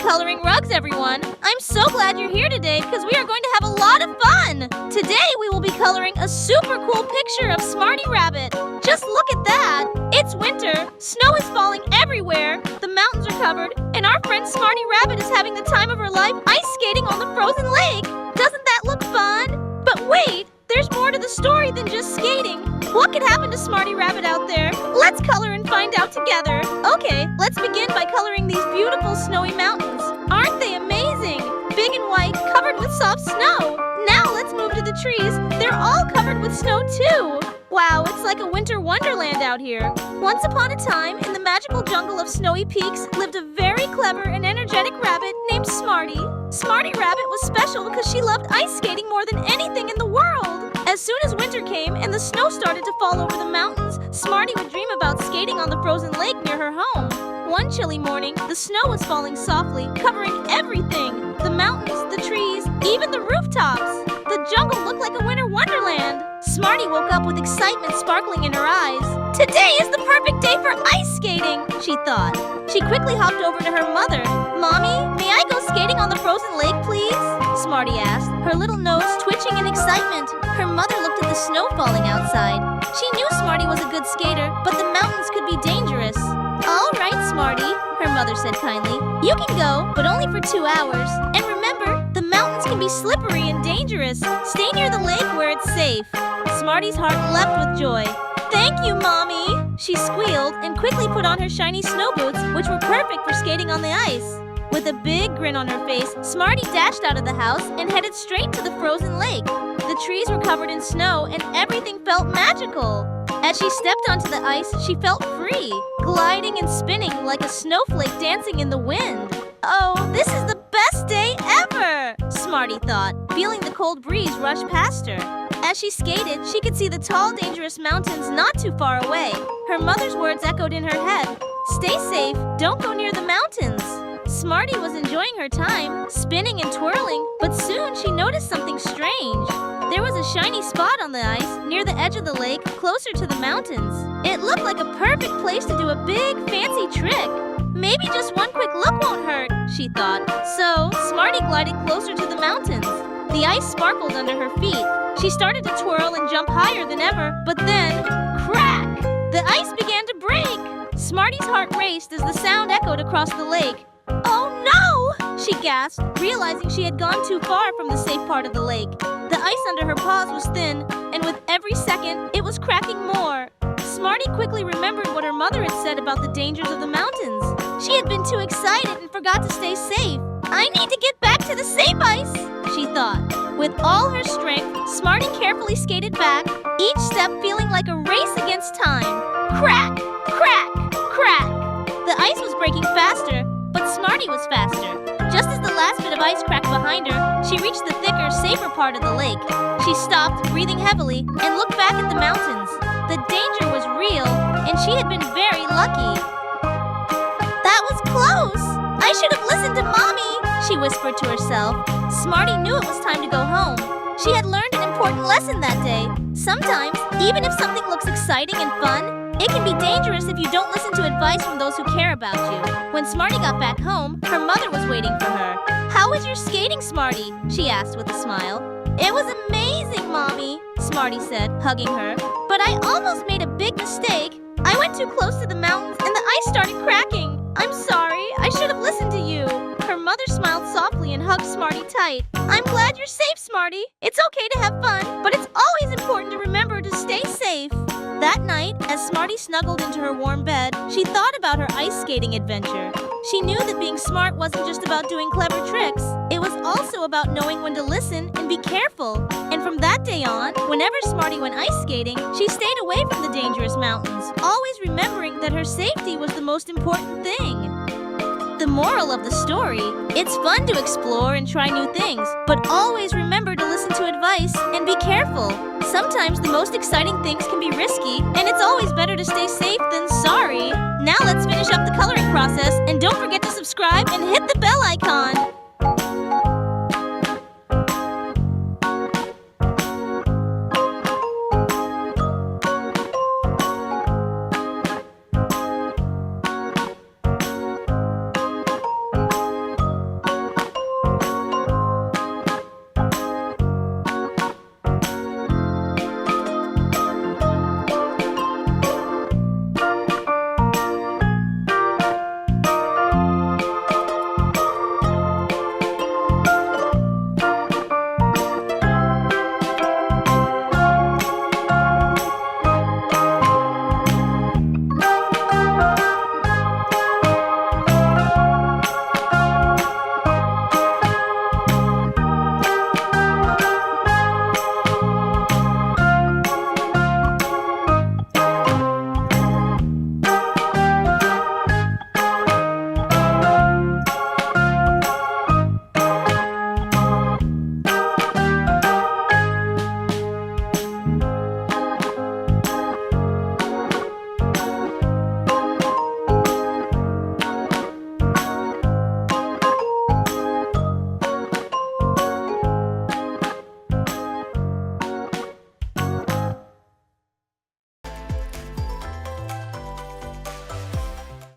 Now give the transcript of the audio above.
coloring rugs, everyone! I'm so glad you're here today because we are going to have a lot of fun! Today we will be coloring a super cool picture of Smarty Rabbit. Just look at that! It's winter, snow is falling everywhere, the mountains are covered, and our friend Smarty Rabbit is having the time of her life ice skating on the frozen lake! Doesn't that look fun? But wait! There's more to the story than just skating. What could happen to Smarty Rabbit out there? Let's color and find out together. Okay, let's begin by coloring these beautiful snowy mountains. Aren't they amazing? Big and white, covered with soft snow. Now let's move to the trees. They're all covered with snow too. Wow, it's like a winter wonderland out here. Once upon a time, in the magical jungle of snowy peaks, lived a very clever and energetic rabbit named Smarty. Smarty Rabbit was special because she loved ice skating more than anything in the world. As soon as winter came and the snow started to fall over the mountains, Smarty would dream about skating on the frozen lake near her home. One chilly morning, the snow was falling softly, covering everything. The mountains, the trees, even the rooftops. The jungle looked like a winter wonderland. Smarty woke up with excitement sparkling in her eyes. Today is the perfect day for ice skating, she thought. She quickly hopped over to her mother. Mommy, may I go skating on the frozen lake, please? Smarty asked, her little nose twitching in excitement. Her mother looked at the snow falling outside. She knew Smarty was a good skater, but the mountains could be dangerous. All right, Smarty, her mother said kindly. You can go, but only for 2 hours. And remember, the mountains can be slippery and dangerous. Stay near the lake where it's safe. Smarty's heart leapt with joy. Thank you, Mommy! She squealed and quickly put on her shiny snow boots, which were perfect for skating on the ice. With a big grin on her face, Smarty dashed out of the house and headed straight to the frozen lake. The trees were covered in snow and everything felt magical. As she stepped onto the ice, she felt free, gliding and spinning like a snowflake dancing in the wind. Oh, this is the best day ever, Smarty thought, feeling the cold breeze rush past her. As she skated, she could see the tall, dangerous mountains not too far away. Her mother's words echoed in her head. Stay safe, don't go near the mountains. Smarty was enjoying her time, spinning and twirling, but soon she noticed something strange. There was a shiny spot on the ice near the edge of the lake, closer to the mountains. It looked like a perfect place to do a big, fancy trick. Maybe just one quick look won't hurt, she thought. So, Smarty glided closer to the mountains. The ice sparkled under her feet. She started to twirl and jump higher than ever, but then, crack! The ice began to break. Smarty's heart raced as the sound echoed across the lake. Oh no! She gasped, realizing she had gone too far from the safe part of the lake. The ice under her paws was thin, and with every second, it was cracking more. Smarty quickly remembered what her mother had said about the dangers of the mountains. She had been too excited and forgot to stay safe. I need to get back to the safe ice, she thought. With all her strength, Smarty carefully skated back, each step feeling like a race against time. Crack! Crack! Crack! The ice was breaking faster, but Smarty was faster. Just as the last bit of ice cracked behind her, she reached the thicker, safer part of the lake. She stopped, breathing heavily, and looked back at the mountains. The danger was real, and she had been very lucky. That was close! I should have listened to Mommy, she whispered to herself. Smarty knew it was time to go home. She had learned an important lesson that day. Sometimes, even if something looks exciting and fun, it can be dangerous if you don't listen to advice from those who care about you. When Smarty got back home, her mother was waiting for her. How was your skating, Smarty? She asked with a smile. It was amazing, Mommy, Smarty said, hugging her. But I almost made a big mistake. I went too close to the mountains and the ice started cracking. I'm sorry, I should have listened to you. Her mother smiled softly and hugged Smarty tight. I'm glad you're safe, Smarty. It's okay to have fun, but it's always important to remember to stay safe. That night, as Smarty snuggled into her warm bed, she thought about her ice skating adventure. She knew that being smart wasn't just about doing clever tricks. It was also about knowing when to listen and be careful. And from that day on, whenever Smarty went ice skating, she stayed away from the dangerous mountains, always remembering that her safety was the most important thing. The moral of the story, it's fun to explore and try new things, but always remember to listen to advice and be careful. Sometimes the most exciting things can be risky, and it's always better to stay safe than sorry. Now let's finish up the coloring process, and don't forget to subscribe and hit